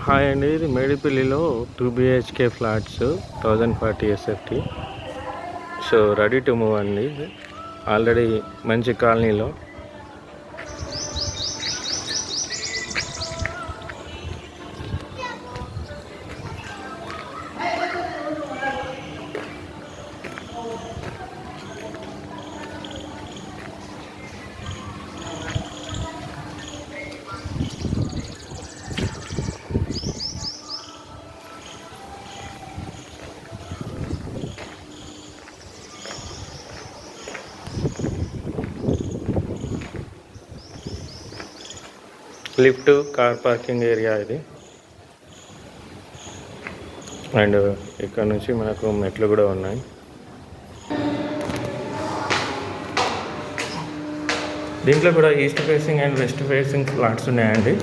Hi అండి, ఇది మేడిపల్లిలో 2 BHK flats 1040 SFT. So ready to move అండి. ఆల్రెడీ మంచి కాలనీలో. లిఫ్ట్, కార్ పార్కింగ్ ఏరియా ఇది. అండ్ ఇక్కడ నుంచి మనకు మెట్లు కూడా ఉన్నాయి. దీంట్లో కూడా east facing and west facing flats ఉన్నాయండి.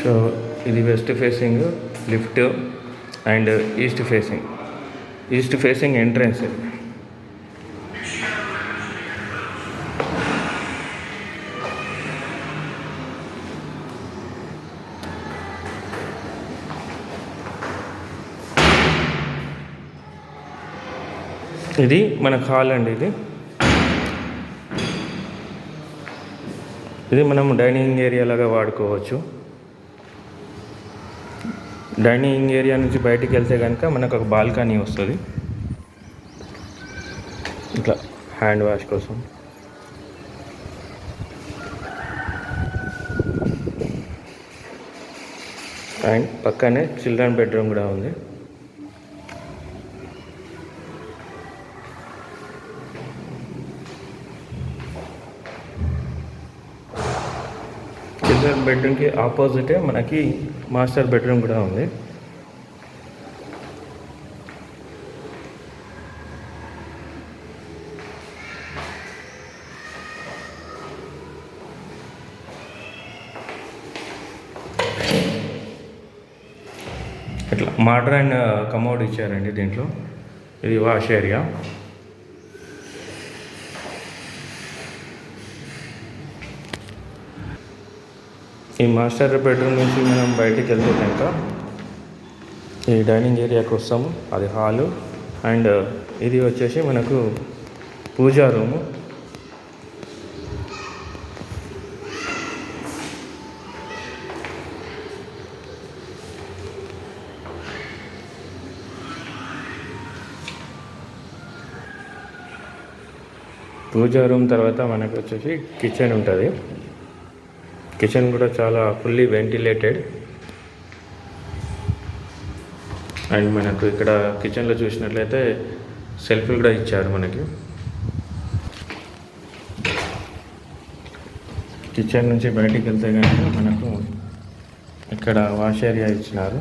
సో ఇది west facing lift and east facing entrance. ఇది మన హాల్ అండి. ఇది మనం డైనింగ్ ఏరియా లాగా వాడుకోవచ్చు. డైనింగ్ ఏరియా నుంచి బయటికి వెళ్తే కనుక మనకు ఒక బాల్కనీ వస్తుంది, ఇట్లా హ్యాండ్ వాష్ కోసం. అండ్ పక్కనే చిల్డ్రన్ బెడ్రూమ్ కూడా ఉంది. చిల్డ్రన్ బెడ్రూమ్కి ఆపోజిటే మనకి మాస్టర్ బెడ్రూమ్ కూడా ఉంది. ఇట్లా మోడ్రన్ కమోడ్ ఇచ్చారండి దీంట్లో. ఇది వాష్ ఏరియా. ఈ మాస్టర్ బెడ్రూమ్ నుంచి మనం బయటికి వెళ్తే కనుక ఈ డైనింగ్ ఏరియాకి వస్తాము, అది హాలు. అండ్ ఇది వచ్చేసి మనకు పూజా రూము. పూజా రూమ్ తర్వాత మనకు వచ్చేసి కిచెన్ ఉంటుంది. కిచెన్ కూడా చాలా ఫుల్లీ వెంటిలేటెడ్. అండ్ మనకు ఇక్కడ కిచెన్లో చూసినట్లయితే సెల్ఫ్లు కూడా ఇచ్చారు మనకి. కిచెన్ నుంచి బయటికి వెళ్తే కనుక మనకు ఇక్కడ వాష్ ఏరియా ఇచ్చినారు.